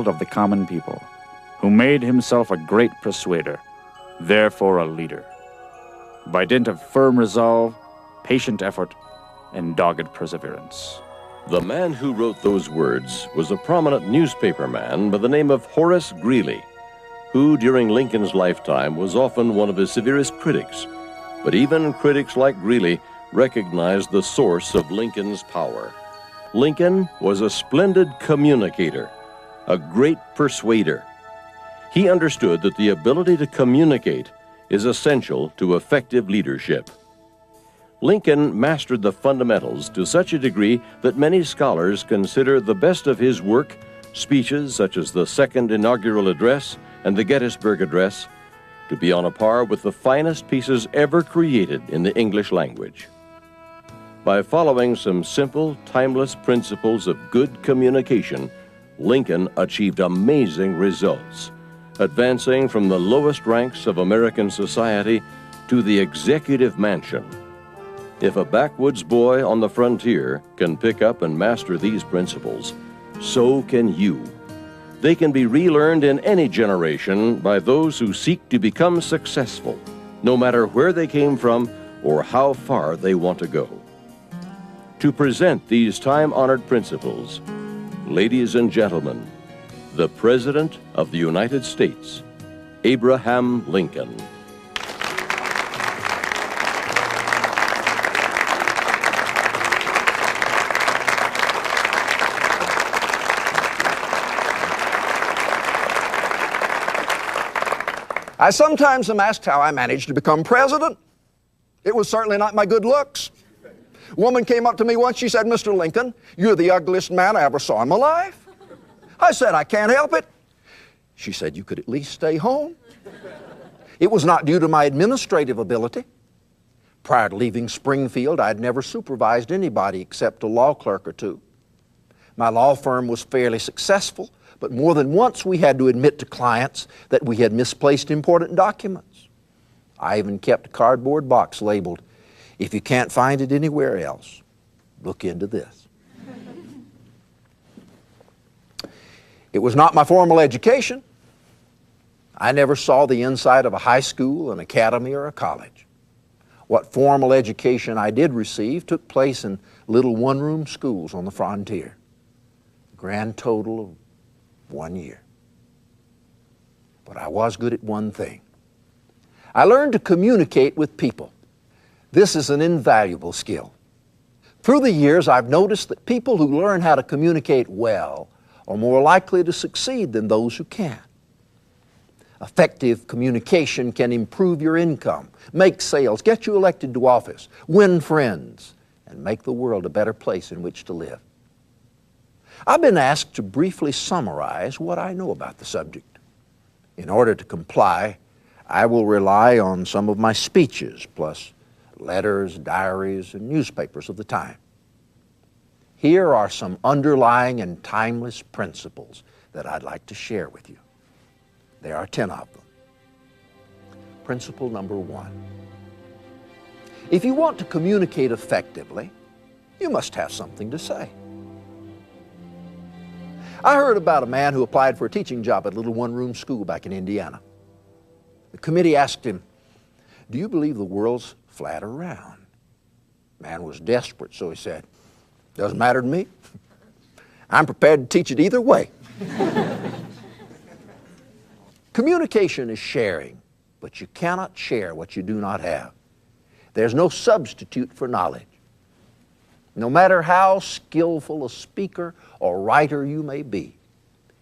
of the common people, who made himself a great persuader, therefore a leader, by dint of firm resolve, patient effort, and dogged perseverance. The man who wrote those words was a prominent newspaper man by the name of Horace Greeley, who during Lincoln's lifetime was often one of his severest critics. But even critics like Greeley recognized the source of Lincoln's power. Lincoln was a splendid communicator, a great persuader. He understood that the ability to communicate is essential to effective leadership. Lincoln mastered the fundamentals to such a degree that many scholars consider the best of his work, speeches such as the Second Inaugural Address and the Gettysburg Address, to be on a par with the finest pieces ever created in the English language. By following some simple, timeless principles of good communication, Lincoln achieved amazing results, advancing from the lowest ranks of American society to the executive mansion. If a backwoods boy on the frontier can pick up and master these principles, so can you. They can be relearned in any generation by those who seek to become successful, no matter where they came from or how far they want to go. To present these time-honored principles, ladies and gentlemen, the President of the United States, Abraham Lincoln. I sometimes am asked how I managed to become president. It was certainly not my good looks. A woman came up to me once, she said, "Mr. Lincoln, you're the ugliest man I ever saw in my life." I said, "I can't help it." She said, "You could at least stay home." It was not due to my administrative ability. Prior to leaving Springfield, I'd never supervised anybody except a law clerk or two. My law firm was fairly successful, but more than once we had to admit to clients that we had misplaced important documents. I even kept a cardboard box labeled, "If you can't find it anywhere else, look into this." It was not my formal education. I never saw the inside of a high school, an academy, or a college. What formal education I did receive took place in little one-room schools on the frontier. Grand total of 1 year. But I was good at one thing. I learned to communicate with people. This is an invaluable skill. Through the years, I've noticed that people who learn how to communicate well are more likely to succeed than those who can't. Effective communication can improve your income, make sales, get you elected to office, win friends, and make the world a better place in which to live. I've been asked to briefly summarize what I know about the subject. In order to comply, I will rely on some of my speeches, plus letters, diaries, and newspapers of the time. Here are some underlying and timeless principles that I'd like to share with you. There are 10 of them. Principle number 1. If you want to communicate effectively, you must have something to say. I heard about a man who applied for a teaching job at a little one-room school back in Indiana. The committee asked him, "Do you believe the world's flat or round?" The man was desperate, so he said, "Doesn't matter to me. I'm prepared to teach it either way." Communication is sharing, but you cannot share what you do not have. There's no substitute for knowledge. No matter how skillful a speaker or writer you may be,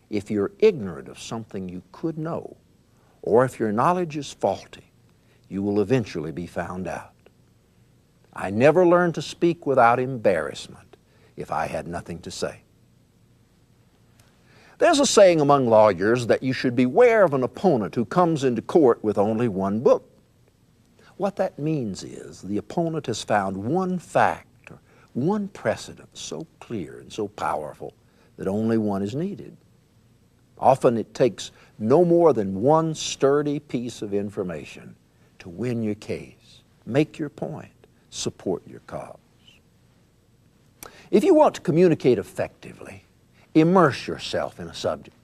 if you're ignorant of something you could know, or if your knowledge is faulty, you will eventually be found out. I never learned to speak without embarrassment if I had nothing to say. There's a saying among lawyers that you should beware of an opponent who comes into court with only one book. What that means is the opponent has found one fact or one precedent so clear and so powerful that only one is needed. Often it takes no more than one sturdy piece of information to win your case, make your point, support your cause. If you want to communicate effectively, immerse yourself in a subject.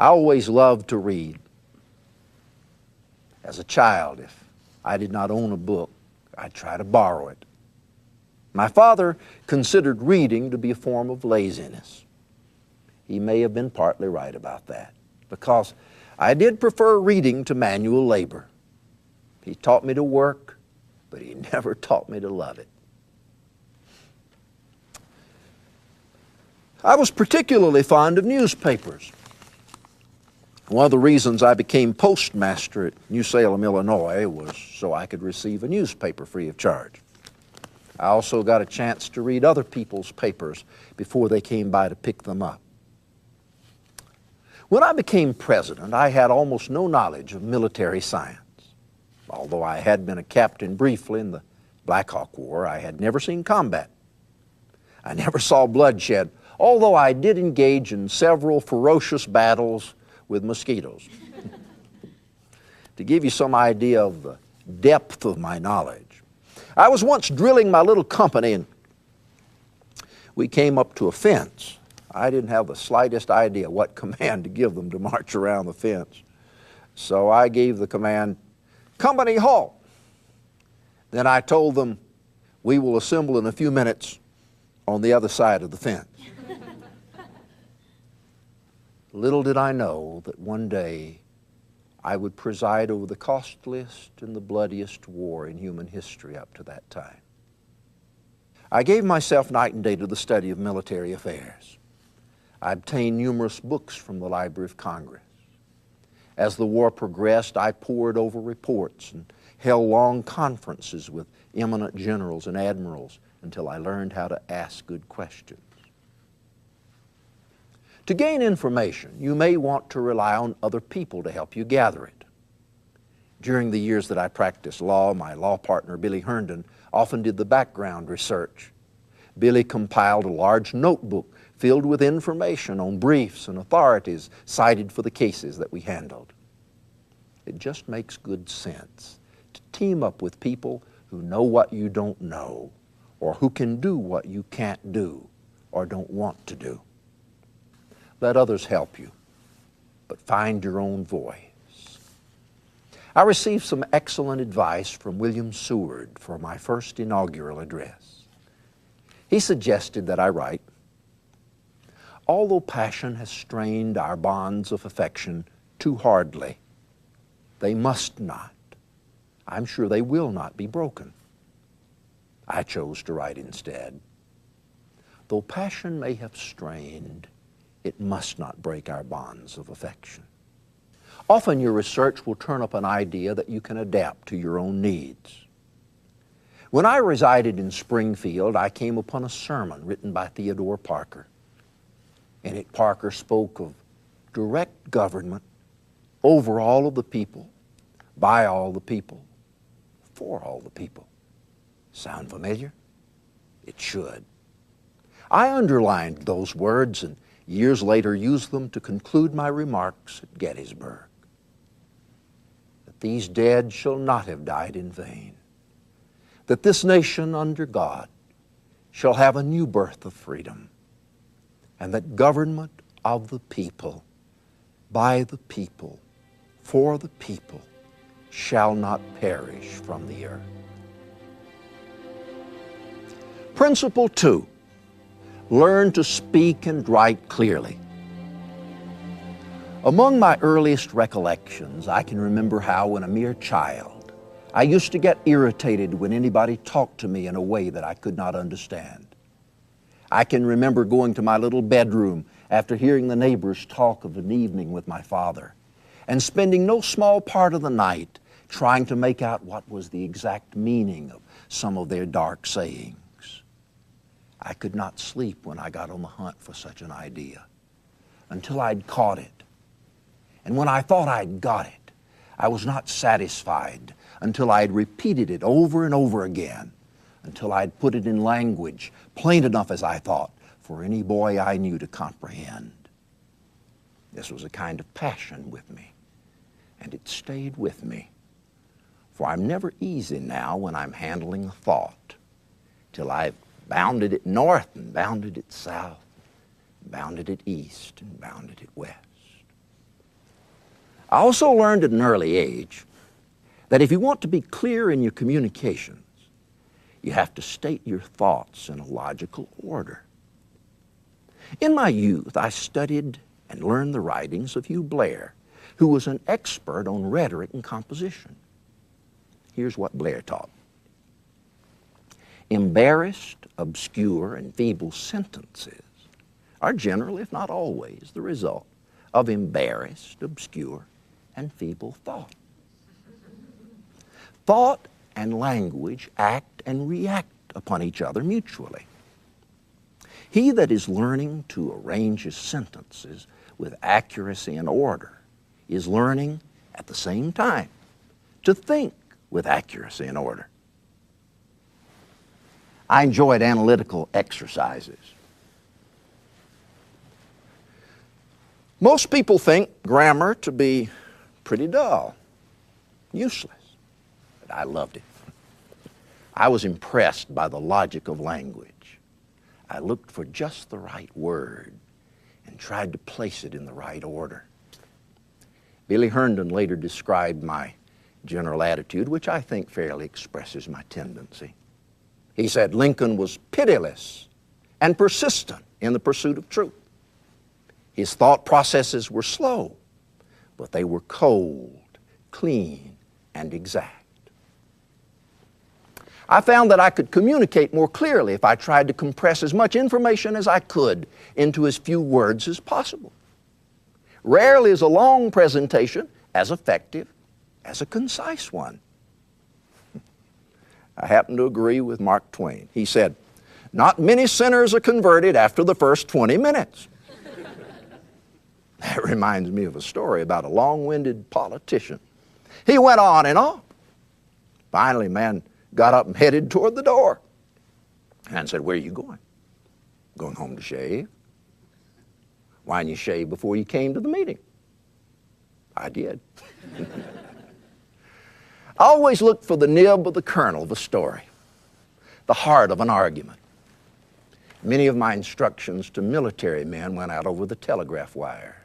I always loved to read. As a child, if I did not own a book, I'd try to borrow it. My father considered reading to be a form of laziness. He may have been partly right about that, because I did prefer reading to manual labor. He taught me to work, but he never taught me to love it. I was particularly fond of newspapers. One of the reasons I became postmaster at New Salem, Illinois, was so I could receive a newspaper free of charge. I also got a chance to read other people's papers before they came by to pick them up. When I became president, I had almost no knowledge of military science. Although I had been a captain briefly in the Black Hawk War, I had never seen combat. I never saw bloodshed, although I did engage in several ferocious battles with mosquitoes. To give you some idea of the depth of my knowledge, I was once drilling my little company, and we came up to a fence. I didn't have the slightest idea what command to give them to march around the fence. So I gave the command, "Company, halt." Then I told them, "We will assemble in a few minutes on the other side of the fence." Little did I know that one day I would preside over the costliest and the bloodiest war in human history up to that time. I gave myself night and day to the study of military affairs. I obtained numerous books from the Library of Congress. As the war progressed, I pored over reports and held long conferences with eminent generals and admirals until I learned how to ask good questions. To gain information, you may want to rely on other people to help you gather it. During the years that I practiced law, my law partner, Billy Herndon, often did the background research. Billy compiled a large notebook filled with information on briefs and authorities cited for the cases that we handled. It just makes good sense to team up with people who know what you don't know, or who can do what you can't do or don't want to do. Let others help you, but find your own voice. I received some excellent advice from William Seward for my first inaugural address. He suggested that I write, "Although passion has strained our bonds of affection too hardly, they must not, I'm sure they will not be broken." I chose to write instead, "Though passion may have strained, it must not break our bonds of affection." Often your research will turn up an idea that you can adapt to your own needs. When I resided in Springfield, I came upon a sermon written by Theodore Parker. In it, Parker spoke of direct government over all of the people, by all the people, for all the people. Sound familiar? It should. I underlined those words and years later used them to conclude my remarks at Gettysburg. That these dead shall not have died in vain. That this nation under God shall have a new birth of freedom. And that government of the people, by the people, for the people, shall not perish from the earth. Principle 2. Learn to speak and write clearly. Among my earliest recollections, I can remember how, when a mere child, I used to get irritated when anybody talked to me in a way that I could not understand. I can remember going to my little bedroom after hearing the neighbors talk of an evening with my father, and spending no small part of the night trying to make out what was the exact meaning of some of their dark sayings. I could not sleep when I got on the hunt for such an idea until I'd caught it. And when I thought I'd got it, I was not satisfied until I'd repeated it over and over again, until I'd put it in language plain enough, as I thought, for any boy I knew to comprehend. This was a kind of passion with me, and it stayed with me. For I'm never easy now when I'm handling a thought, till I've bounded it north and bounded it south, bounded it east and bounded it west. I also learned at an early age that if you want to be clear in your communications, you have to state your thoughts in a logical order. In my youth, I studied and learned the writings of Hugh Blair, who was an expert on rhetoric and composition. Here's what Blair taught. Embarrassed, obscure, and feeble sentences are generally, if not always, the result of embarrassed, obscure, and feeble thought. Thought and language act and react upon each other mutually. He that is learning to arrange his sentences with accuracy and order is learning at the same time to think with accuracy and order. I enjoyed analytical exercises. Most people think grammar to be pretty dull, useless, but I loved it. I was impressed by the logic of language. I looked for just the right word and tried to place it in the right order. Billy Herndon later described my general attitude, which I think fairly expresses my tendency. He said Lincoln was pitiless and persistent in the pursuit of truth. His thought processes were slow, but they were cold, clean, and exact. I found that I could communicate more clearly if I tried to compress as much information as I could into as few words as possible. Rarely is a long presentation as effective as a concise one. I happen to agree with Mark Twain. He said, "Not many sinners are converted after the first 20 minutes." That reminds me of a story about a long-winded politician. He went on and on. Finally, man got up and headed toward the door and said, "Where are you going?" "Going home to shave." "Why didn't you shave before you came to the meeting?" "I did." I always looked for the nib of the kernel of a story, the heart of an argument. Many of my instructions to military men went out over the telegraph wires.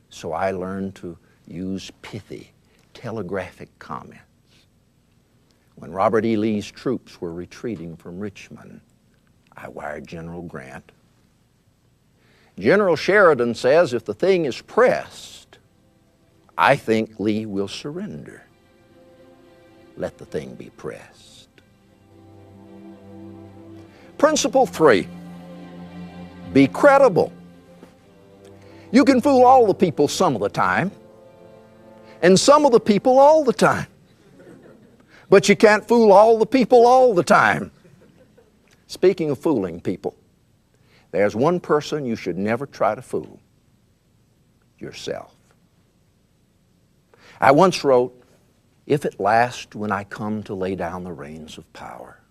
So I learned to use pithy, telegraphic comments. When Robert E. Lee's troops were retreating from Richmond, I wired General Grant. General Sheridan says if the thing is pressed, I think Lee will surrender. Let the thing be pressed. Principle 3, be credible. You can fool all the people some of the time, and some of the people all the time. But you can't fool all the people all the time. Speaking of fooling people, there's one person you should never try to fool: yourself. I once wrote, "If at last when I come to lay down the reins of power,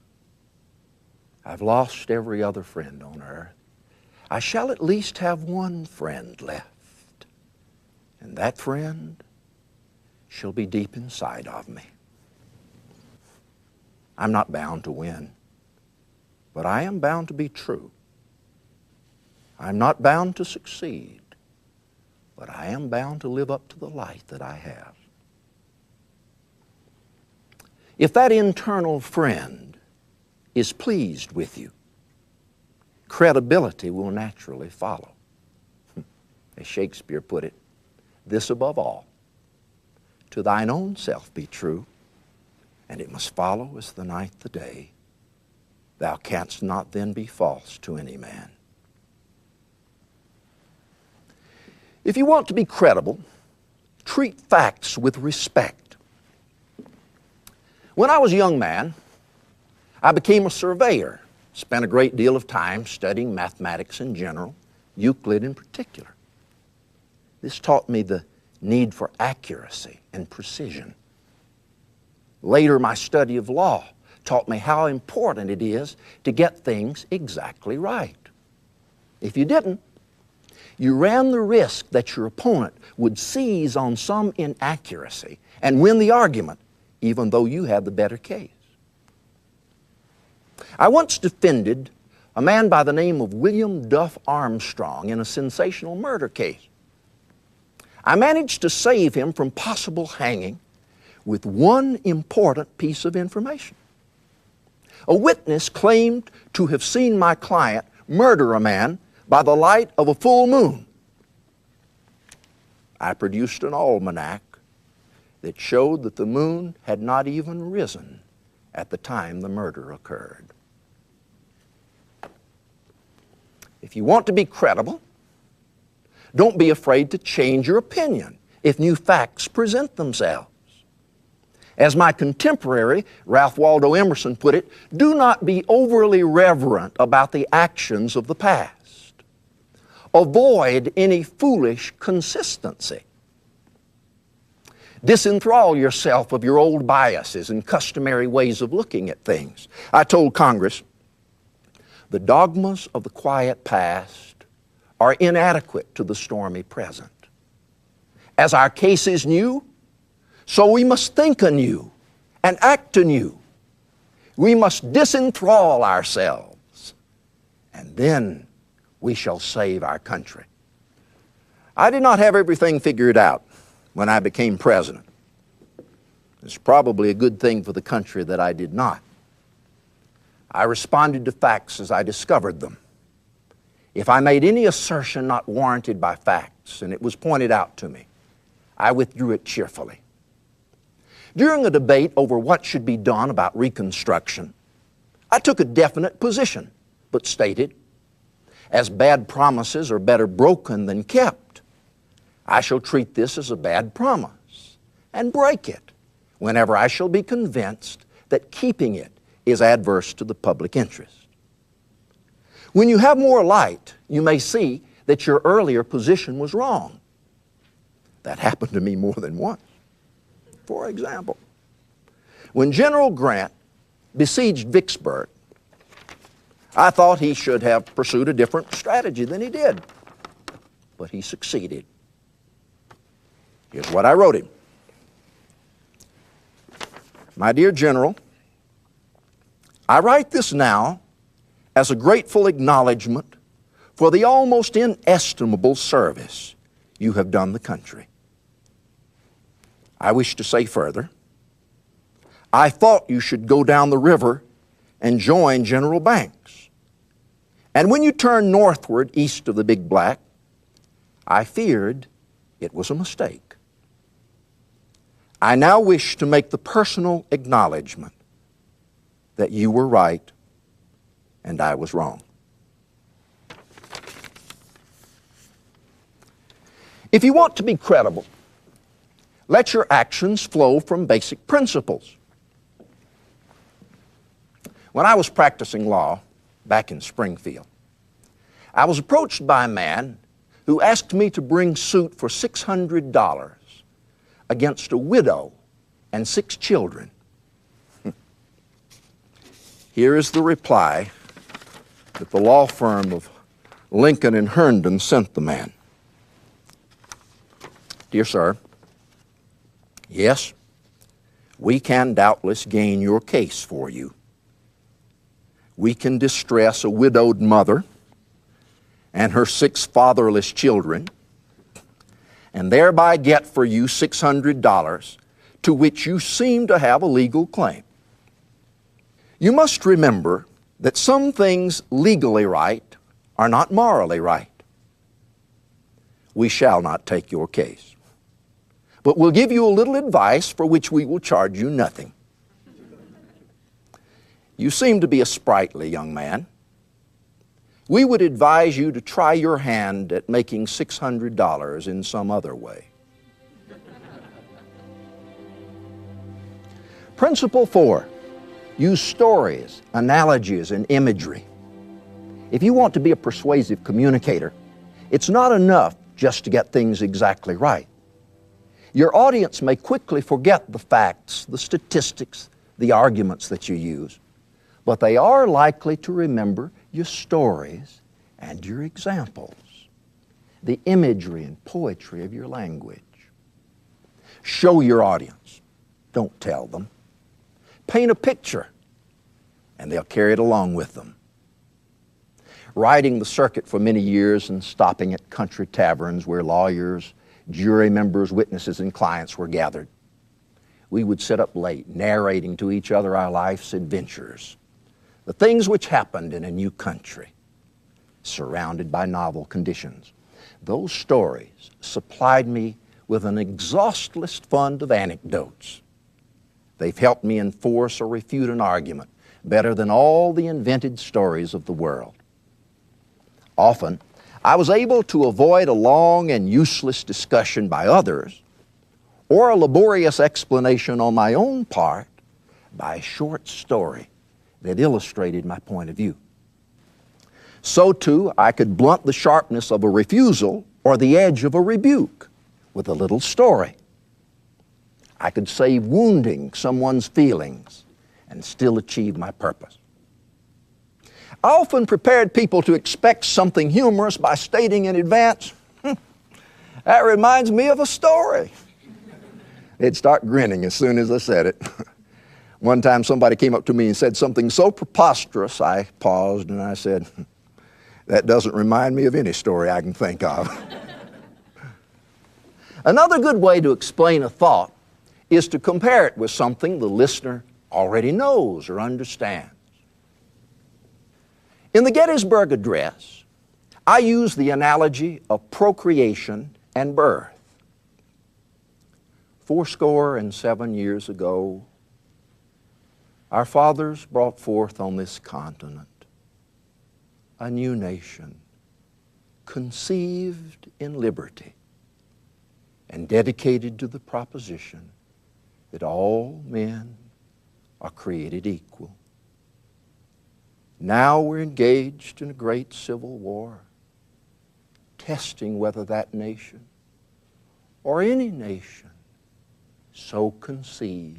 I've lost every other friend on earth, I shall at least have one friend left, and that friend shall be deep inside of me." I'm not bound to win, but I am bound to be true. I'm not bound to succeed, but I am bound to live up to the light that I have. If that internal friend is pleased with you, credibility will naturally follow. As Shakespeare put it, "This above all, to thine own self be true, and it must follow as the night the day. Thou canst not then be false to any man." If you want to be credible, treat facts with respect. When I was a young man, I became a surveyor, spent a great deal of time studying mathematics in general, Euclid in particular. This taught me the need for accuracy and precision. Later, my study of law taught me how important it is to get things exactly right. If you didn't, you ran the risk that your opponent would seize on some inaccuracy and win the argument, even though you had the better case. I once defended a man by the name of William Duff Armstrong in a sensational murder case. I managed to save him from possible hanging with one important piece of information. A witness claimed to have seen my client murder a man by the light of a full moon. I produced an almanac that showed that the moon had not even risen at the time the murder occurred. If you want to be credible, don't be afraid to change your opinion if new facts present themselves. As my contemporary, Ralph Waldo Emerson, put it, do not be overly reverent about the actions of the past. Avoid any foolish consistency. Disenthrall yourself of your old biases and customary ways of looking at things. I told Congress, the dogmas of the quiet past are inadequate to the stormy present. As our case is new, so we must think anew and act anew. We must disenthrall ourselves, and then we shall save our country. I did not have everything figured out when I became president. It's probably a good thing for the country that I did not. I responded to facts as I discovered them. If I made any assertion not warranted by facts, and it was pointed out to me, I withdrew it cheerfully. During a debate over what should be done about Reconstruction, I took a definite position, but stated, as bad promises are better broken than kept, I shall treat this as a bad promise and break it whenever I shall be convinced that keeping it is adverse to the public interest. When you have more light, you may see that your earlier position was wrong. That happened to me more than once. For example, when General Grant besieged Vicksburg, I thought he should have pursued a different strategy than he did, but he succeeded. Here's what I wrote him. My dear General, I write this now as a grateful acknowledgement for the almost inestimable service you have done the country. I wish to say further, I thought you should go down the river and join General Banks. And when you turned northward east of the Big Black, I feared it was a mistake. I now wish to make the personal acknowledgement that you were right and I was wrong. If you want to be credible, let your actions flow from basic principles. When I was practicing law back in Springfield, I was approached by a man who asked me to bring suit for $600 against a widow and 6 children. Here is the reply that the law firm of Lincoln and Herndon sent the man. Dear sir, yes, we can doubtless gain your case for you. We can distress a widowed mother and her 6 fatherless children, and thereby get for you $600 to which you seem to have a legal claim. You must remember that some things legally right are not morally right. We shall not take your case, but we'll give you a little advice for which we will charge you nothing. You seem to be a sprightly young man. We would advise you to try your hand at making $600 in some other way. Principle 4, use stories, analogies, and imagery. If you want to be a persuasive communicator, it's not enough just to get things exactly right. Your audience may quickly forget the facts, the statistics, the arguments that you use, but they are likely to remember your stories and your examples, the imagery and poetry of your language. Show your audience, don't tell them. Paint a picture, and they'll carry it along with them. Riding the circuit for many years and stopping at country taverns where lawyers Jury members, witnesses, and clients were gathered. We would sit up late, narrating to each other our life's adventures, the things which happened in a new country, surrounded by novel conditions. Those stories supplied me with an exhaustless fund of anecdotes. They've helped me enforce or refute an argument better than all the invented stories of the world. Often, I was able to avoid a long and useless discussion by others or a laborious explanation on my own part by a short story that illustrated my point of view. So too, I could blunt the sharpness of a refusal or the edge of a rebuke with a little story. I could save wounding someone's feelings and still achieve my purpose. I often prepared people to expect something humorous by stating in advance, that reminds me of a story. They'd start grinning as soon as I said it. One time somebody came up to me and said something so preposterous, I paused and I said, that doesn't remind me of any story I can think of. Another good way to explain a thought is to compare it with something the listener already knows or understands. In the Gettysburg Address, I use the analogy of procreation and birth. 77 years ago, our fathers brought forth on this continent a new nation, conceived in liberty and dedicated to the proposition that all men are created equal. Now we're engaged in a great civil war, testing whether that nation or any nation so conceived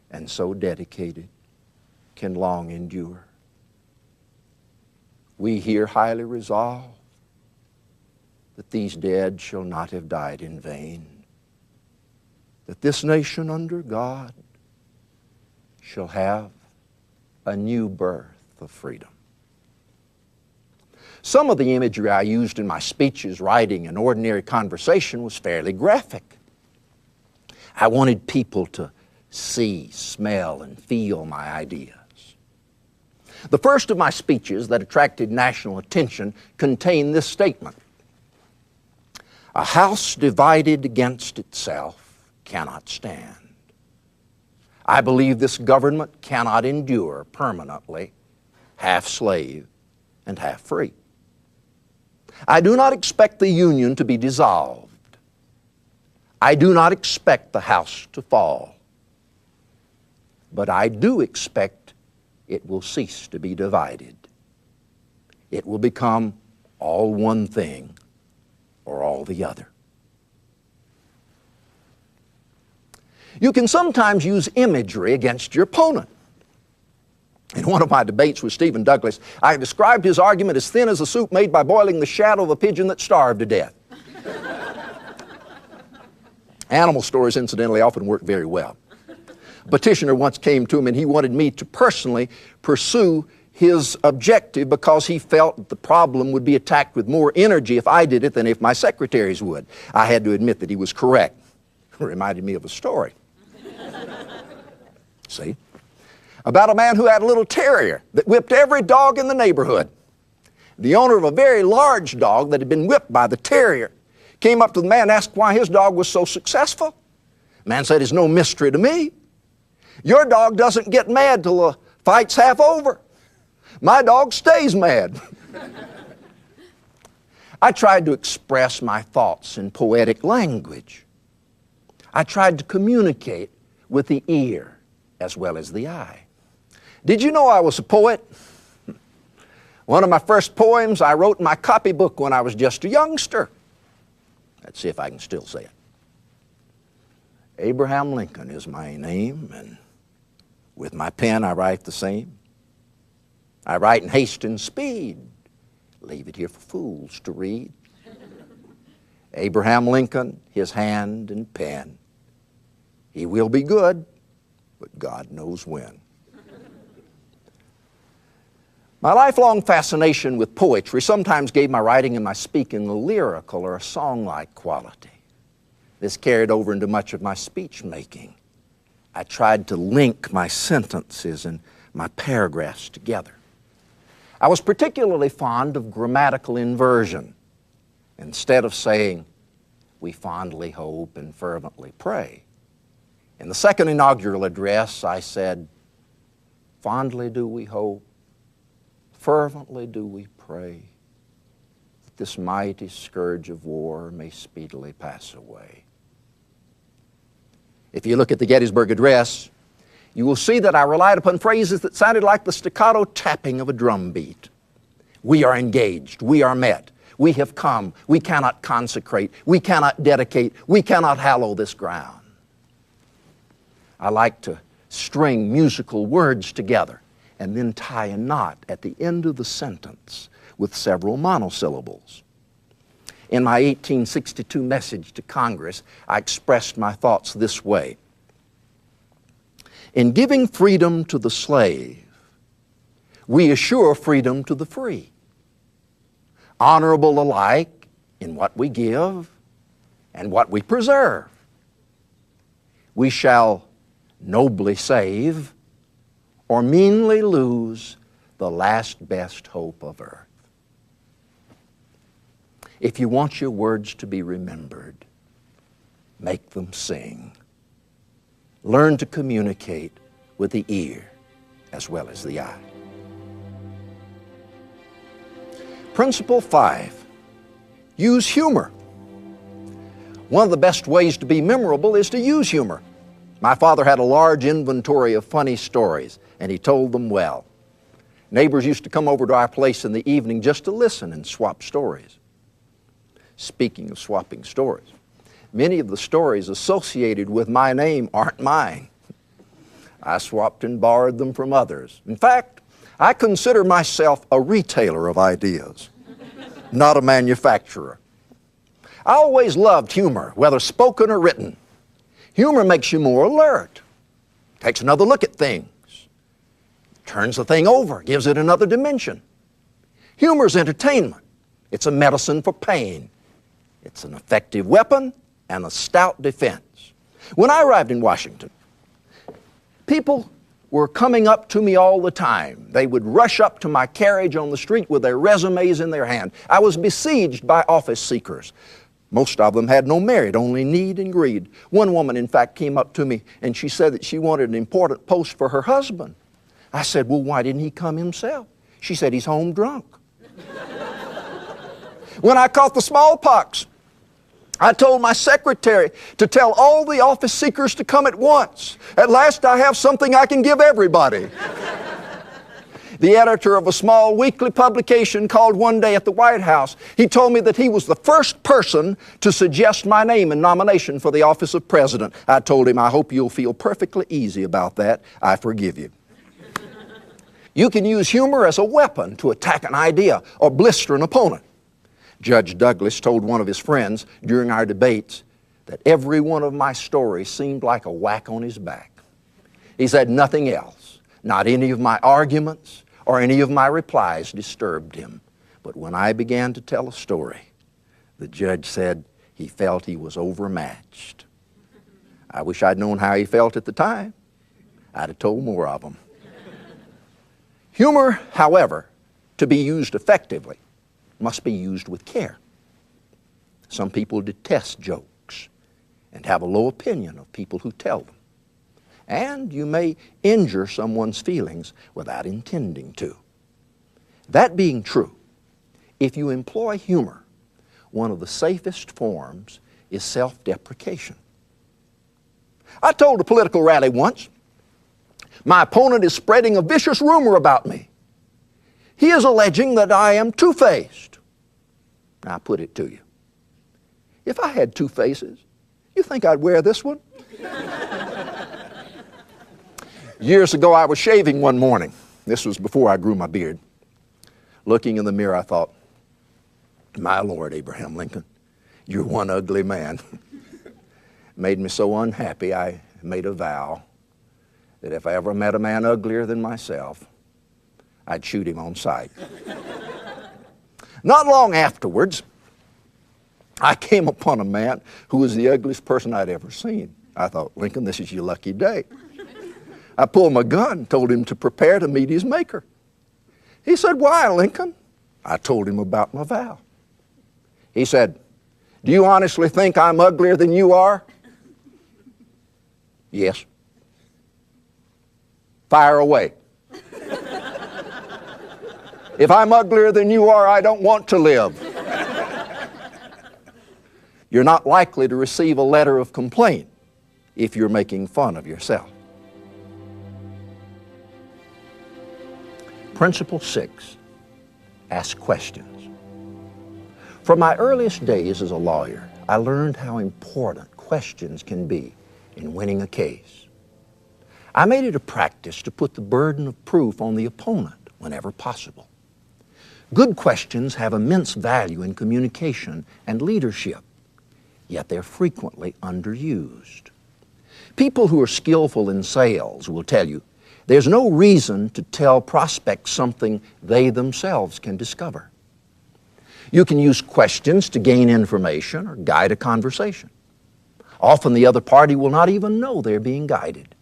and so dedicated can long endure. We here highly resolve that these dead shall not have died in vain, that this nation under God shall have a new birth of freedom. Some of the imagery I used in my speeches, writing, and ordinary conversation was fairly graphic. I wanted people to see, smell, and feel my ideas. The first of my speeches that attracted national attention contained this statement: a house divided against itself cannot stand. I believe this government cannot endure permanently, half slave and half free. I do not expect the Union to be dissolved. I do not expect the house to fall. But I do expect it will cease to be divided. It will become all one thing or all the other. You can sometimes use imagery against your opponent. In one of my debates with Stephen Douglas, I described his argument as thin as a soup made by boiling the shadow of a pigeon that starved to death. Animal stories, incidentally, often work very well. A petitioner once came to him and he wanted me to personally pursue his objective because he felt the problem would be attacked with more energy if I did it than if my secretaries would. I had to admit that he was correct. It reminded me of a story. See? About a man who had a little terrier that whipped every dog in the neighborhood. The owner of a very large dog that had been whipped by the terrier came up to the man and asked why his dog was so successful. The man said, "It's no mystery to me. Your dog doesn't get mad till the fight's half over. My dog stays mad." I tried to express my thoughts in poetic language. I tried to communicate with the ear as well as the eye. Did you know I was a poet? One of my first poems I wrote in my copybook when I was just a youngster. Let's see if I can still say it. Abraham Lincoln is my name, and with my pen I write the same. I write in haste and speed, leave it here for fools to read. Abraham Lincoln, his hand and pen. He will be good, but God knows when. My lifelong fascination with poetry sometimes gave my writing and my speaking a lyrical or a song-like quality. This carried over into much of my speech making. I tried to link my sentences and my paragraphs together. I was particularly fond of grammatical inversion. Instead of saying, "We fondly hope and fervently pray," in the second inaugural address, I said, "Fondly do we hope, fervently do we pray, that this mighty scourge of war may speedily pass away." If you look at the Gettysburg Address, you will see that I relied upon phrases that sounded like the staccato tapping of a drum beat. We are engaged, we are met, we have come, we cannot consecrate, we cannot dedicate, we cannot hallow this ground. I like to string musical words together and then tie a knot at the end of the sentence with several monosyllables. In my 1862 message to Congress, I expressed my thoughts this way: in giving freedom to the slave, we assure freedom to the free, honorable alike in what we give and what we preserve. We shall nobly save or meanly lose the last best hope of earth. If you want your words to be remembered, make them sing. Learn to communicate with the ear as well as the eye. Principle 5, use humor. One of the best ways to be memorable is to use humor. My father had a large inventory of funny stories, and he told them well. Neighbors used to come over to our place in the evening just to listen and swap stories. Speaking of swapping stories, many of the stories associated with my name aren't mine. I swapped and borrowed them from others. In fact, I consider myself a retailer of ideas, not a manufacturer. I always loved humor, whether spoken or written. Humor makes you more alert, takes another look at things, turns the thing over, gives it another dimension. Humor is entertainment. It's a medicine for pain. It's an effective weapon and a stout defense. When I arrived in Washington, people were coming up to me all the time. They would rush up to my carriage on the street with their resumes in their hand. I was besieged by office seekers. Most of them had no merit, only need and greed. One woman, in fact, came up to me and she said that she wanted an important post for her husband. I said, "Well, why didn't he come himself?" She said, "He's home drunk." When I caught the smallpox, I told my secretary to tell all the office seekers to come at once. At last I have something I can give everybody. The editor of a small weekly publication called one day at the White House. He told me that he was the first person to suggest my name in nomination for the office of president. I told him, "I hope you'll feel perfectly easy about that. I forgive you." You can use humor as a weapon to attack an idea or blister an opponent. Judge Douglas told one of his friends during our debates that every one of my stories seemed like a whack on his back. He said nothing else, not any of my arguments or any of my replies disturbed him. But when I began to tell a story, the judge said he felt he was overmatched. I wish I'd known how he felt at the time. I'd have told more of them. Humor, however, to be used effectively, must be used with care. Some people detest jokes and have a low opinion of people who tell them. And you may injure someone's feelings without intending to. That being true, if you employ humor, one of the safest forms is self-deprecation. I told a political rally once, "My opponent is spreading a vicious rumor about me. He is alleging that I am two-faced." Now, I put it to you. If I had two faces, you think I'd wear this one? Years ago, I was shaving one morning. This was before I grew my beard. Looking in the mirror, I thought, "My Lord, Abraham Lincoln, you're one ugly man." Made me so unhappy, I made a vow that if I ever met a man uglier than myself, I'd shoot him on sight. Not long afterwards, I came upon a man who was the ugliest person I'd ever seen. I thought, Lincoln, this is your lucky day. I pulled my gun and told him to prepare to meet his maker. He said, why, Lincoln? I told him about my vow. He said, do you honestly think I'm uglier than you are? Yes. Fire away. If I'm uglier than you are, I don't want to live. You're not likely to receive a letter of complaint if you're making fun of yourself. Principle 6, ask questions. From my earliest days as a lawyer, I learned how important questions can be in winning a case. I made it a practice to put the burden of proof on the opponent whenever possible. Good questions have immense value in communication and leadership, yet they're frequently underused. People who are skillful in sales will tell you there's no reason to tell prospects something they themselves can discover. You can use questions to gain information or guide a conversation. Often the other party will not even know they're being guided.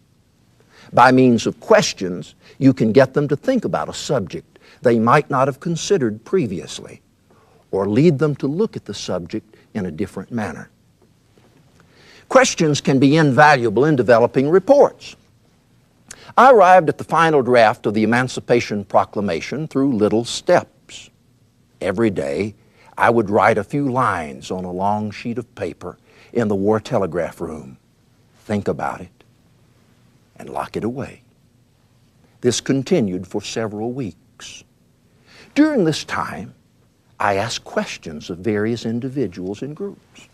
By means of questions, you can get them to think about a subject they might not have considered previously, or lead them to look at the subject in a different manner. Questions can be invaluable in developing reports. I arrived at the final draft of the Emancipation Proclamation through little steps. Every day, I would write a few lines on a long sheet of paper in the war telegraph room, think about it, and lock it away. This continued for several weeks. During this time, I asked questions of various individuals and groups.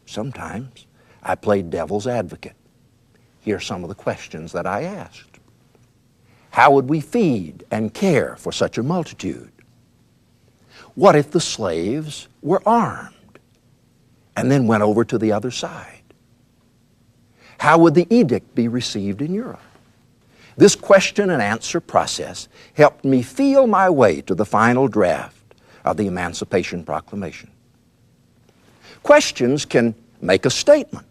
Sometimes I played devil's advocate. Here are some of the questions that I asked. How would we feed and care for such a multitude? What if the slaves were armed and then went over to the other side? How would the edict be received in Europe? This question and answer process helped me feel my way to the final draft of the Emancipation Proclamation. Questions can make a statement.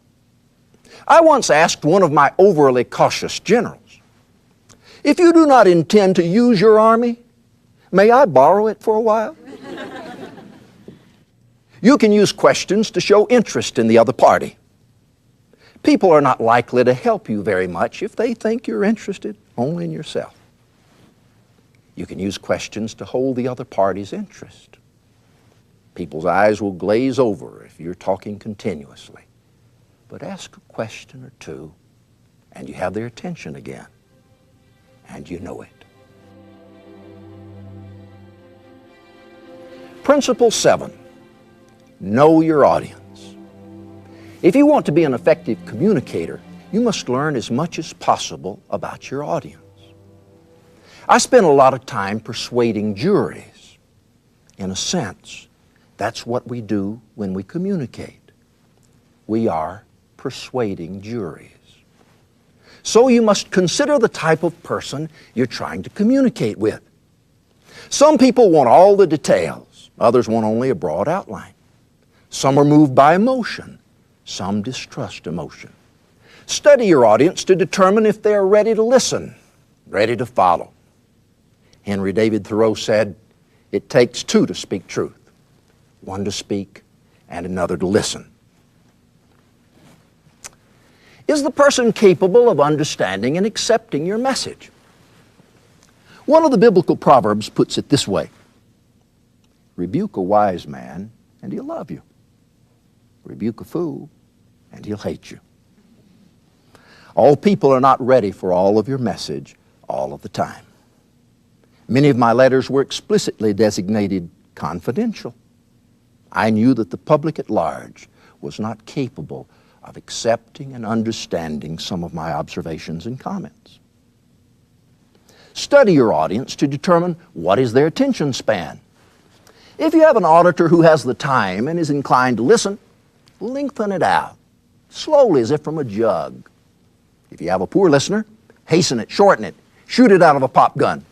I once asked one of my overly cautious generals, if you do not intend to use your army, may I borrow it for a while? You can use questions to show interest in the other party. People are not likely to help you very much if they think you're interested only in yourself. You can use questions to hold the other party's interest. People's eyes will glaze over if you're talking continuously. But ask a question or two, and you have their attention again, and you know it. Principle 7, know your audience. If you want to be an effective communicator, you must learn as much as possible about your audience. I spent a lot of time persuading juries. In a sense, that's what we do when we communicate. We are persuading juries. So you must consider the type of person you're trying to communicate with. Some people want all the details. Others want only a broad outline. Some are moved by emotion. Some distrust emotion. Study your audience to determine if they are ready to listen, ready to follow. Henry David Thoreau said, it takes two to speak truth, one to speak and another to listen. Is the person capable of understanding and accepting your message? One of the biblical proverbs puts it this way, rebuke a wise man and he'll love you. Rebuke a fool and he'll hate you. All people are not ready for all of your message all of the time. Many of my letters were explicitly designated confidential. I knew that the public at large was not capable of accepting and understanding some of my observations and comments. Study your audience to determine what is their attention span. If you have an auditor who has the time and is inclined to listen, lengthen it out, slowly as if from a jug. If you have a poor listener, hasten it, shorten it, shoot it out of a pop gun.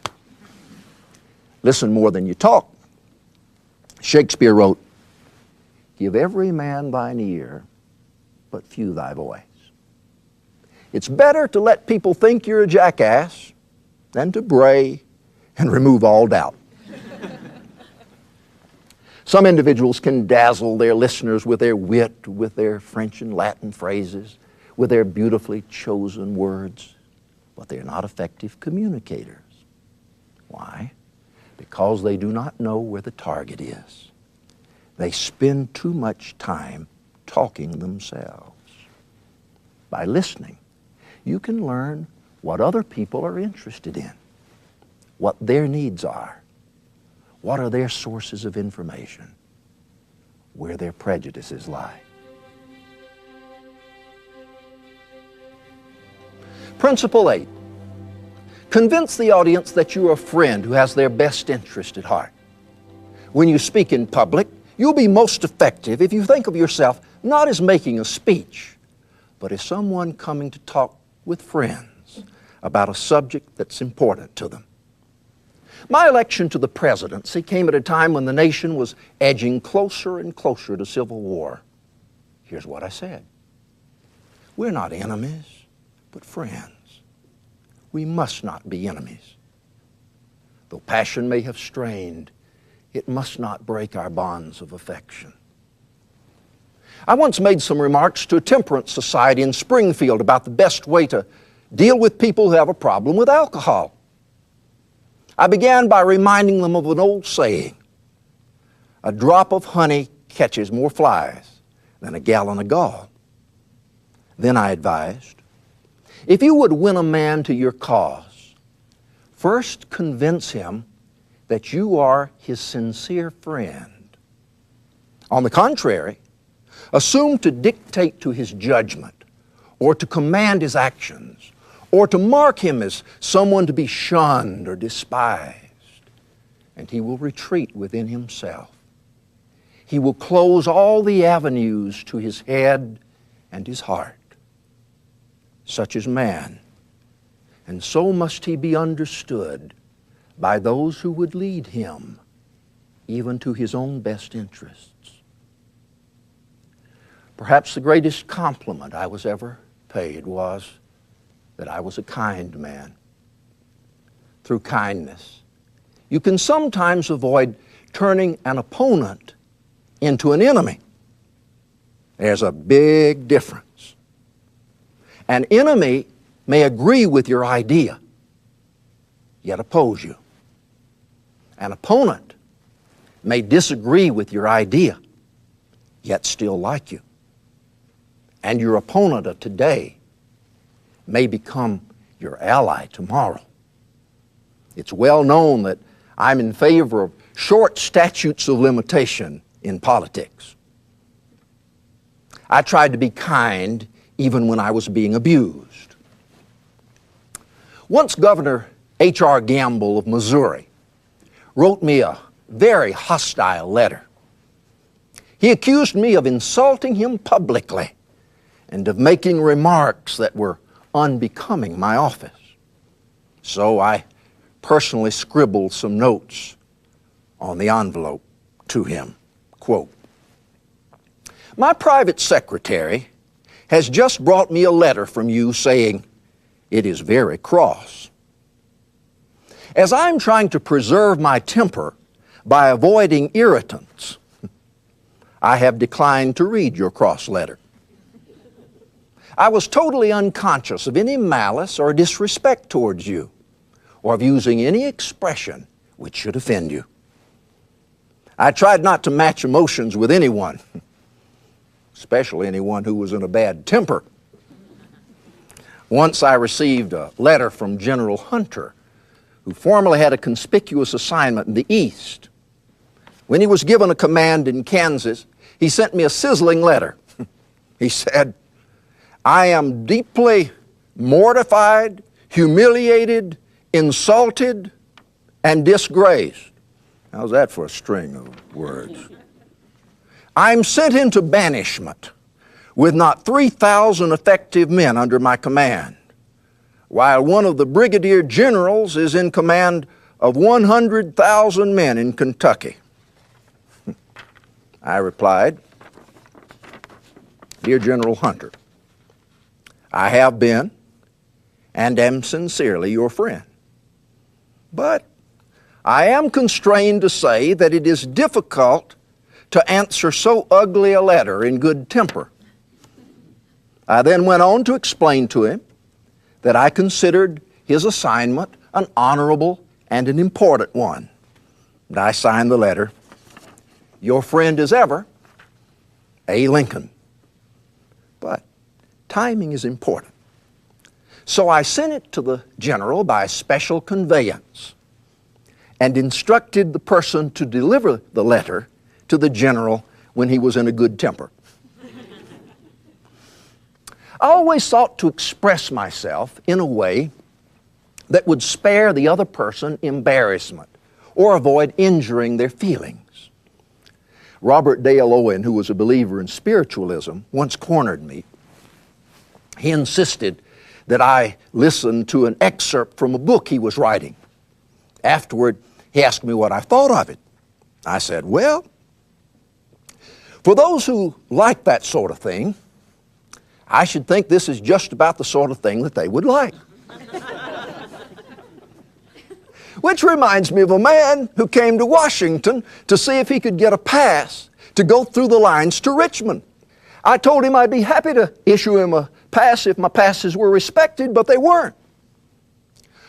Listen more than you talk. Shakespeare wrote, Give every man thine ear, but few thy voice. It's better to let people think you're a jackass than to bray and remove all doubt. Some individuals can dazzle their listeners with their wit, with their French and Latin phrases, with their beautifully chosen words, but they're not effective communicators. Why? Because they do not know where the target is. They spend too much time talking themselves. By listening, you can learn what other people are interested in, what their needs are, what are their sources of information, where their prejudices lie. Principle 8. Convince the audience that you're a friend who has their best interest at heart. When you speak in public, you'll be most effective if you think of yourself not as making a speech, but as someone coming to talk with friends about a subject that's important to them. My election to the presidency came at a time when the nation was edging closer and closer to civil war. Here's what I said. We're not enemies, but friends. We must not be enemies. Though passion may have strained, it must not break our bonds of affection. I once made some remarks to a temperance society in Springfield about the best way to deal with people who have a problem with alcohol. I began by reminding them of an old saying, a drop of honey catches more flies than a gallon of gall. Then I advised, if you would win a man to your cause, first convince him that you are his sincere friend. On the contrary, assume to dictate to his judgment or to command his actions or to mark him as someone to be shunned or despised, and he will retreat within himself. He will close all the avenues to his head and his heart. Such is man, and so must he be understood by those who would lead him even to his own best interests. Perhaps the greatest compliment I was ever paid was that I was a kind man. Through kindness, you can sometimes avoid turning an opponent into an enemy. There's a big difference. An enemy may agree with your idea, yet oppose you. An opponent may disagree with your idea, yet still like you. And your opponent of today may become your ally tomorrow. It's well known that I'm in favor of short statutes of limitation in politics. I tried to be kind even when I was being abused. Once Governor H.R. Gamble of Missouri wrote me a very hostile letter. He accused me of insulting him publicly and of making remarks that were unbecoming my office. So I personally scribbled some notes on the envelope to him. Quote, "My private secretary has just brought me a letter from you saying it is very cross. As I'm trying to preserve my temper by avoiding irritants, I have declined to read your cross letter. I was totally unconscious of any malice or disrespect towards you, or of using any expression which should offend you. I tried not to match emotions with anyone, especially anyone who was in a bad temper. Once I received a letter from General Hunter, who formerly had a conspicuous assignment in the East. When he was given a command in Kansas, he sent me a sizzling letter. He said, I am deeply mortified, humiliated, insulted, and disgraced. How's that for a string of words? I'm sent into banishment with not 3,000 effective men under my command, while one of the brigadier generals is in command of 100,000 men in Kentucky. I replied, Dear General Hunter, I have been and am sincerely your friend. But I am constrained to say that it is difficult to answer so ugly a letter in good temper. I then went on to explain to him that I considered his assignment an honorable and an important one. And I signed the letter, Your friend as ever, A. Lincoln. But timing is important. So I sent it to the general by special conveyance and instructed the person to deliver the letter to the general when he was in a good temper. I always sought to express myself in a way that would spare the other person embarrassment or avoid injuring their feelings. Robert Dale Owen, who was a believer in spiritualism, once cornered me. He insisted that I listen to an excerpt from a book he was writing. Afterward, he asked me what I thought of it. I said, well, for those who like that sort of thing, I should think this is just about the sort of thing that they would like. Which reminds me of a man who came to Washington to see if he could get a pass to go through the lines to Richmond. I told him I'd be happy to issue him a pass if my passes were respected, but they weren't.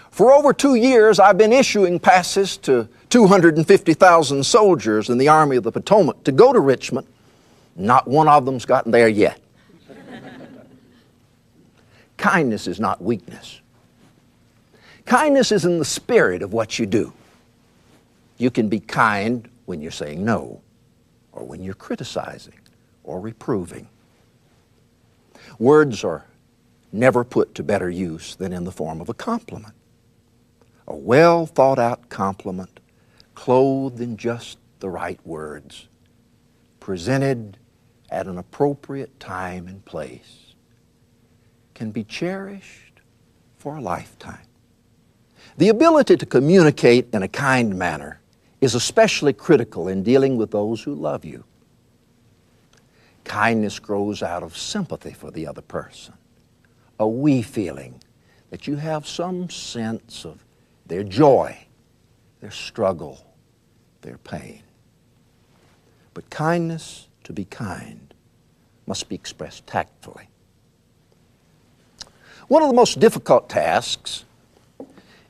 For over 2 years, I've been issuing passes to 250,000 soldiers in the Army of the Potomac to go to Richmond. Not one of them's gotten there yet. Kindness is not weakness. Kindness is in the spirit of what you do. You can be kind when you're saying no, or when you're criticizing or reproving. Words are never put to better use than in the form of a compliment. A well thought out compliment, clothed in just the right words, presented at an appropriate time and place, can be cherished for a lifetime. The ability to communicate in a kind manner is especially critical in dealing with those who love you. Kindness grows out of sympathy for the other person, a we feeling that you have some sense of their joy, their struggle, their pain. But kindness, to be kind, must be expressed tactfully. One of the most difficult tasks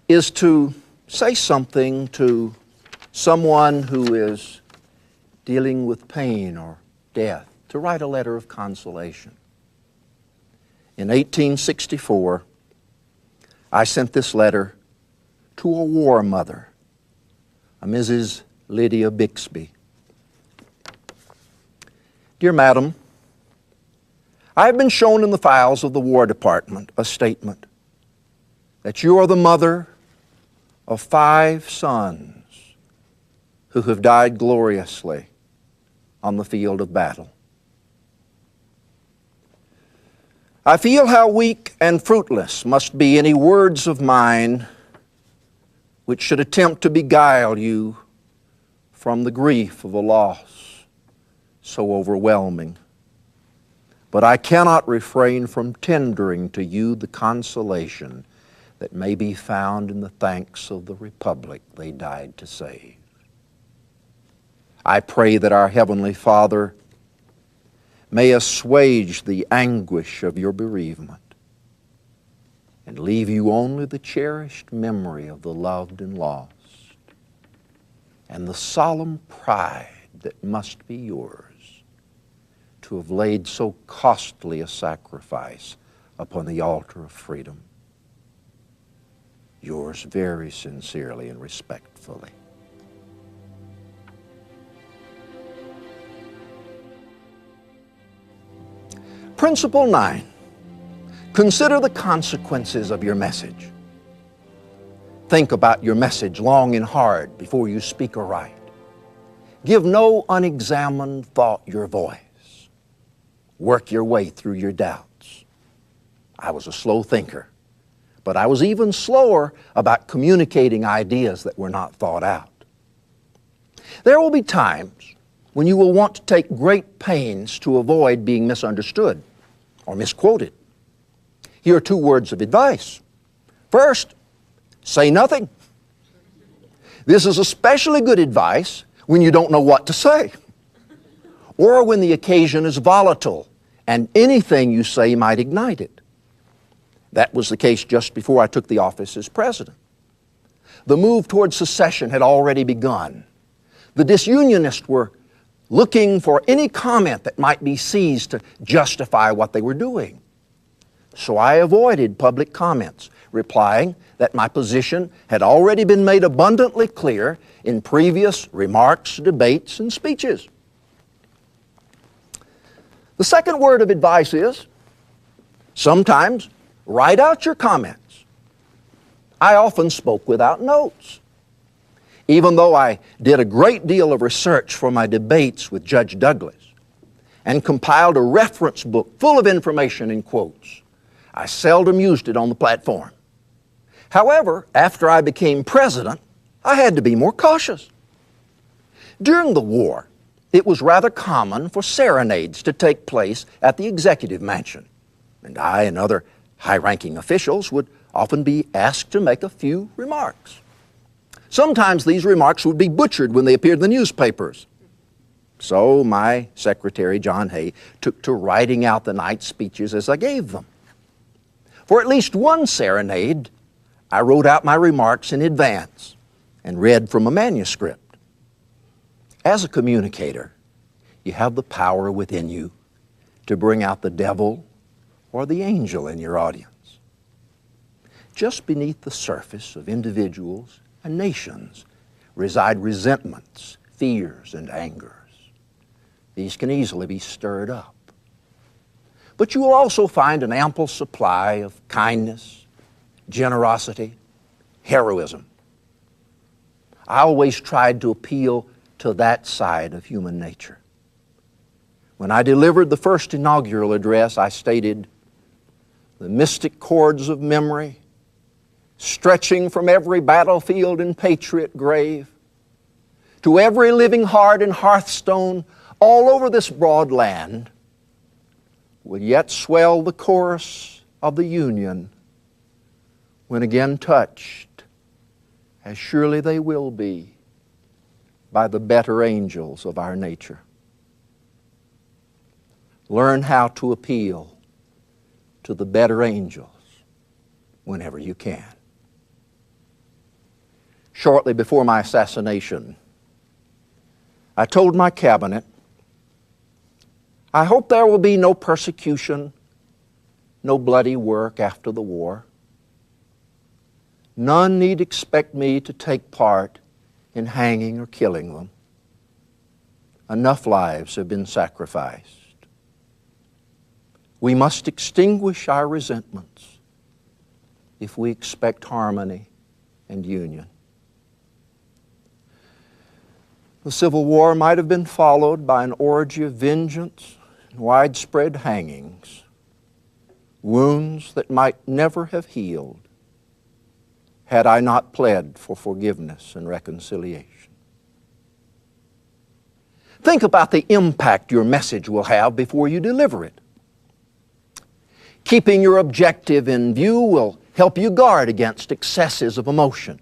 is to say something to someone who is dealing with pain or death, to write a letter of consolation. In 1864, I sent this letter to a war mother, a Mrs. Lydia Bixby. Dear Madam, I have been shown in the files of the War Department a statement that you are the mother of 5 sons who have died gloriously on the field of battle. I feel how weak and fruitless must be any words of mine which should attempt to beguile you from the grief of a loss so overwhelming. But I cannot refrain from tendering to you the consolation that may be found in the thanks of the Republic they died to save. I pray that our Heavenly Father may assuage the anguish of your bereavement and leave you only the cherished memory of the loved and lost and the solemn pride that must be yours to have laid so costly a sacrifice upon the altar of freedom. Yours very sincerely and respectfully. Principle 9. Consider the consequences of your message. Think about your message long and hard before you speak or write. Give no unexamined thought your voice. Work your way through your doubts. I was a slow thinker, but I was even slower about communicating ideas that were not thought out. There will be times when you will want to take great pains to avoid being misunderstood or misquoted. Here are 2 words of advice. First, say nothing. This is especially good advice when you don't know what to say, or when the occasion is volatile and anything you say might ignite it. That was the case just before I took the office as president. The move toward secession had already begun. The disunionists were looking for any comment that might be seized to justify what they were doing. So I avoided public comments, replying that my position had already been made abundantly clear in previous remarks, debates, and speeches. The second word of advice is, sometimes write out your comments. I often spoke without notes. Even though I did a great deal of research for my debates with Judge Douglas and compiled a reference book full of information and quotes, I seldom used it on the platform. However, after I became president, I had to be more cautious. During the war, it was rather common for serenades to take place at the executive mansion, and I and other high-ranking officials would often be asked to make a few remarks. Sometimes these remarks would be butchered when they appeared in the newspapers. So my secretary, John Hay, took to writing out the night speeches as I gave them. For at least one serenade, I wrote out my remarks in advance and read from a manuscript. As a communicator, you have the power within you to bring out the devil or the angel in your audience. Just beneath the surface of individuals and nations reside resentments, fears, and angers. These can easily be stirred up. But you will also find an ample supply of kindness, generosity, heroism. I always tried to appeal to that side of human nature. When I delivered the first inaugural address, I stated, "The mystic chords of memory, stretching from every battlefield and patriot grave to every living heart and hearthstone all over this broad land, will yet swell the chorus of the Union when again touched, as surely they will be, by the better angels of our nature." Learn how to appeal to the better angels whenever you can. Shortly before my assassination, I told my cabinet, "I hope there will be no persecution, no bloody work after the war. None need expect me to take part in hanging or killing them. Enough lives have been sacrificed. We must extinguish our resentments if we expect harmony and union." The Civil War might have been followed by an orgy of vengeance and widespread hangings, wounds that might never have healed had I not pled for forgiveness and reconciliation. Think about the impact your message will have before you deliver it. Keeping your objective in view will help you guard against excesses of emotion.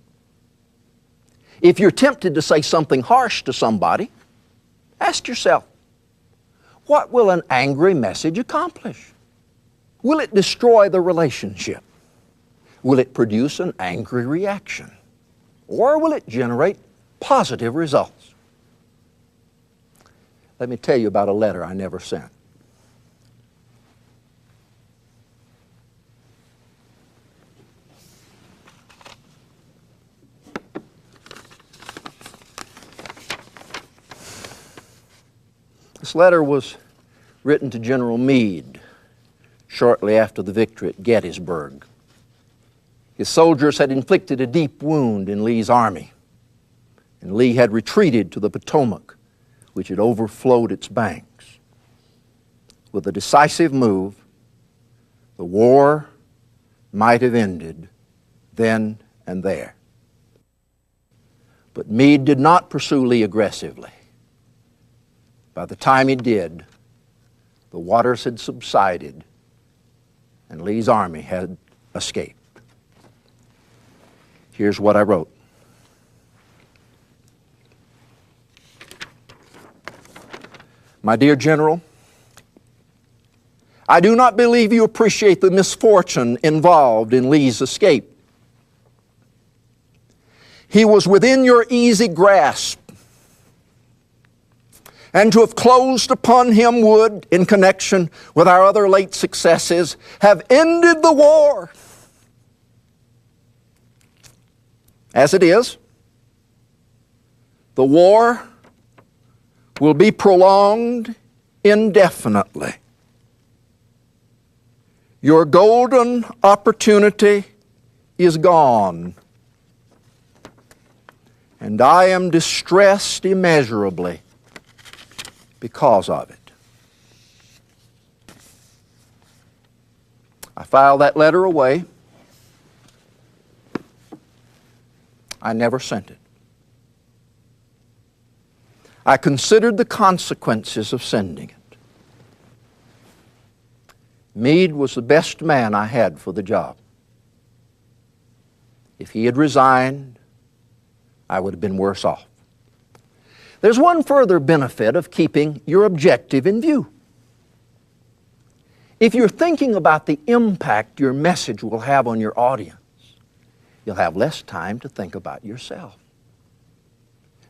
If you're tempted to say something harsh to somebody, ask yourself, what will an angry message accomplish? Will it destroy the relationship? Will it produce an angry reaction? Or will it generate positive results? Let me tell you about a letter I never sent. This letter was written to General Meade shortly after the victory at Gettysburg. His soldiers had inflicted a deep wound in Lee's army, and Lee had retreated to the Potomac, which had overflowed its banks. With a decisive move, the war might have ended then and there. But Meade did not pursue Lee aggressively. By the time he did, the waters had subsided and Lee's army had escaped. Here's what I wrote. My dear General, I do not believe you appreciate the misfortune involved in Lee's escape. He was within your easy grasp, and to have closed upon him would, in connection with our other late successes, have ended the war. As it is, the war will be prolonged indefinitely. Your golden opportunity is gone, and I am distressed immeasurably because of it. I filed that letter away. I never sent it. I considered the consequences of sending it. Meade was the best man I had for the job. If he had resigned, I would have been worse off. There's one further benefit of keeping your objective in view. If you're thinking about the impact your message will have on your audience, you'll have less time to think about yourself.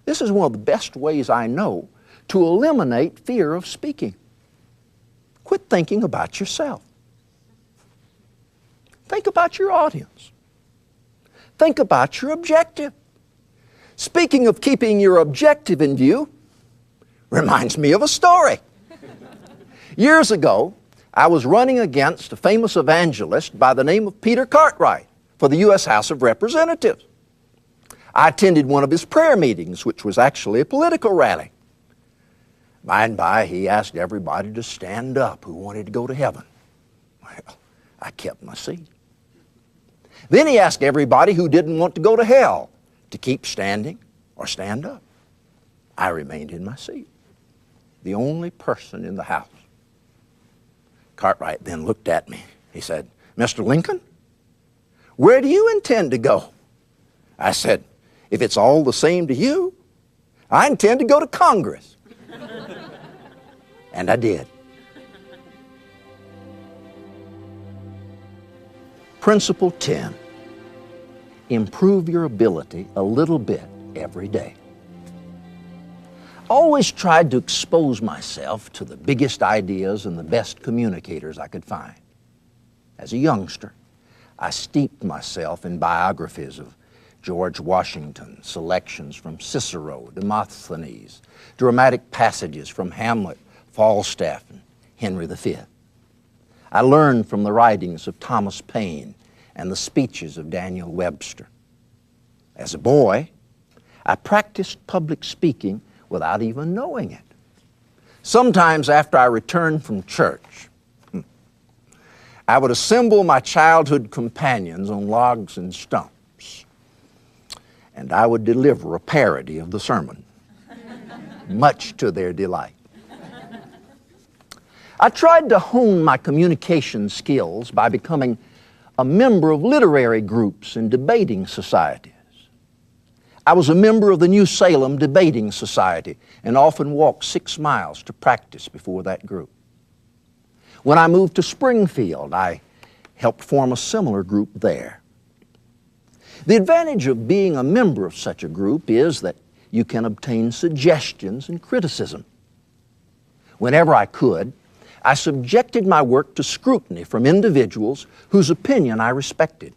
This is one of the best ways I know to eliminate fear of speaking. Quit thinking about yourself. Think about your audience. Think about your objective. Speaking of keeping your objective in view, reminds me of a story. Years ago, I was running against a famous evangelist by the name of Peter Cartwright for the U.S. House of Representatives. I attended one of his prayer meetings, which was actually a political rally. By and by, he asked everybody to stand up who wanted to go to heaven. Well, I kept my seat. Then he asked everybody who didn't want to go to hell to keep standing or stand up. I remained in my seat, the only person in the house. Cartwright then looked at me. He said, "Mr. Lincoln, where do you intend to go?" I said, "If it's all the same to you, I intend to go to Congress." And I did. Principle 10. Improve your ability a little bit every day. I always tried to expose myself to the biggest ideas and the best communicators I could find. As a youngster, I steeped myself in biographies of George Washington, selections from Cicero, Demosthenes, dramatic passages from Hamlet, Falstaff, and Henry V. I learned from the writings of Thomas Paine and the speeches of Daniel Webster. As a boy, I practiced public speaking without even knowing it. Sometimes after I returned from church, I would assemble my childhood companions on logs and stumps, and I would deliver a parody of the sermon, much to their delight. I tried to hone my communication skills by becoming a member of literary groups and debating societies. I was a member of the New Salem Debating Society and often walked 6 miles to practice before that group. When I moved to Springfield, I helped form a similar group there. The advantage of being a member of such a group is that you can obtain suggestions and criticism. Whenever I could, I subjected my work to scrutiny from individuals whose opinion I respected.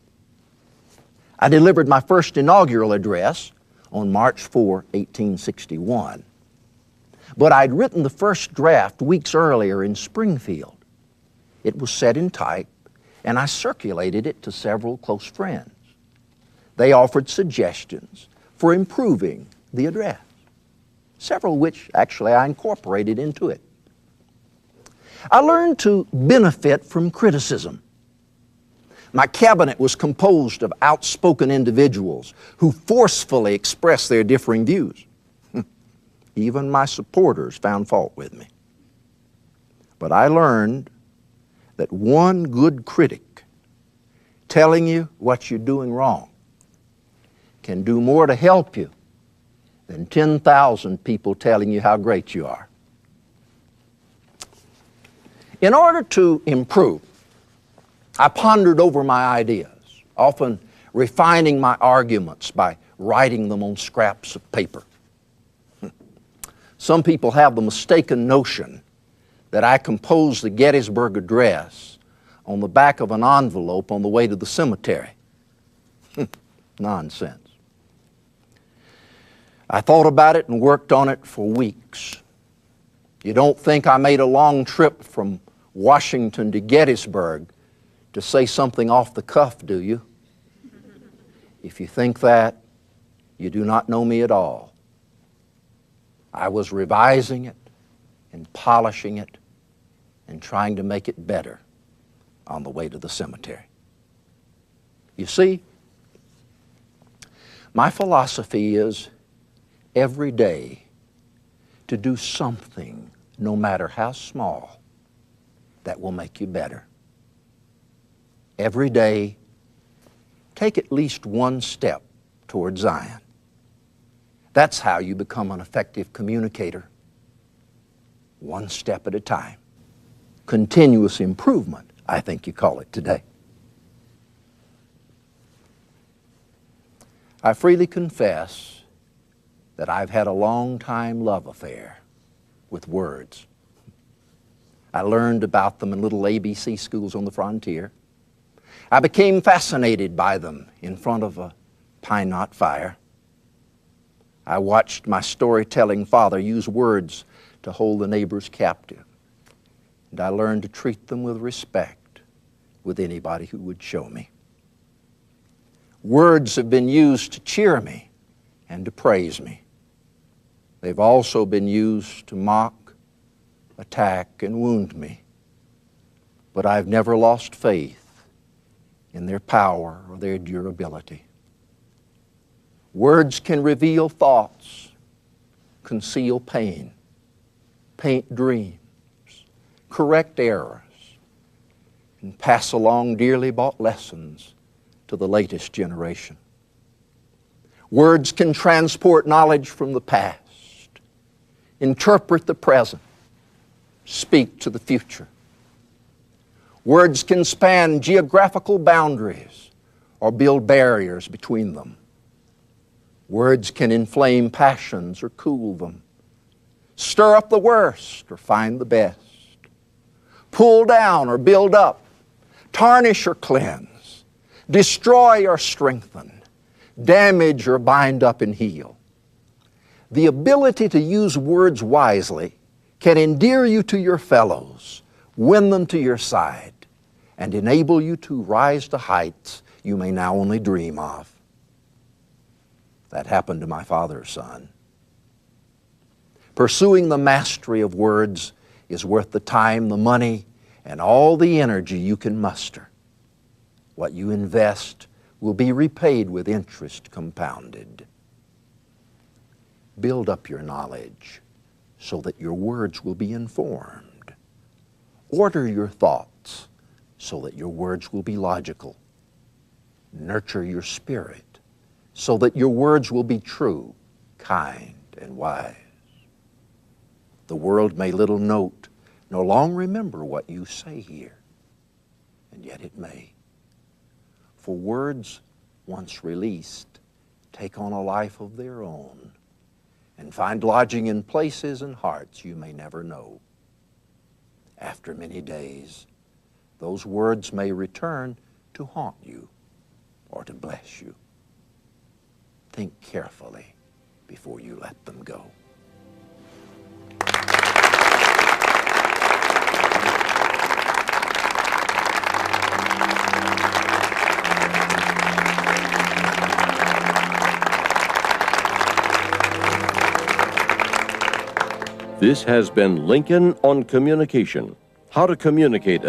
I delivered my first inaugural address on March 4, 1861. But I'd written the first draft weeks earlier in Springfield. It was set in type, and I circulated it to several close friends. They offered suggestions for improving the address, several which actually I incorporated into it. I learned to benefit from criticism. My cabinet was composed of outspoken individuals who forcefully expressed their differing views. Even my supporters found fault with me. But I learned that one good critic telling you what you're doing wrong can do more to help you than 10,000 people telling you how great you are. In order to improve, I pondered over my ideas, often refining my arguments by writing them on scraps of paper. Some people have the mistaken notion that I composed the Gettysburg Address on the back of an envelope on the way to the cemetery. Nonsense. I thought about it and worked on it for weeks. You don't think I made a long trip from Washington to Gettysburg to say something off the cuff, do you? If you think that, you do not know me at all. I was revising it and polishing it and trying to make it better on the way to the cemetery. You see, my philosophy is every day to do something, no matter how small, that will make you better. Every day, take at least one step toward Zion. That's how you become an effective communicator. One step at a time. Continuous improvement, I think you call it today. I freely confess that I've had a long-time love affair with words. I learned about them in little ABC schools on the frontier. I became fascinated by them in front of a pine knot fire. I watched my storytelling father use words to hold the neighbors captive. And I learned to treat them with respect with anybody who would show me. Words have been used to cheer me and to praise me. They've also been used to mock, attack, and wound me. But I've never lost faith in their power or their durability. Words can reveal thoughts, conceal pain, paint dreams, correct errors, and pass along dearly bought lessons to the latest generation. Words can transport knowledge from the past, interpret the present, speak to the future. Words can span geographical boundaries or build barriers between them. Words can inflame passions or cool them, stir up the worst or find the best, pull down or build up, tarnish or cleanse, destroy or strengthen, damage or bind up and heal. The ability to use words wisely can endear you to your fellows, win them to your side, and enable you to rise to heights you may now only dream of. That happened to my father's son. Pursuing the mastery of words is worth the time, the money, and all the energy you can muster. What you invest will be repaid with interest compounded. Build up your knowledge so that your words will be informed. Order your thoughts so that your words will be logical. Nurture your spirit so that your words will be true, kind, and wise. The world may little note, nor long remember what you say here, and yet it may. For words, once released, take on a life of their own and find lodging in places and hearts you may never know. After many days, those words may return to haunt you or to bless you. Think carefully before you let them go. This has been Lincoln on Communication. How to communicate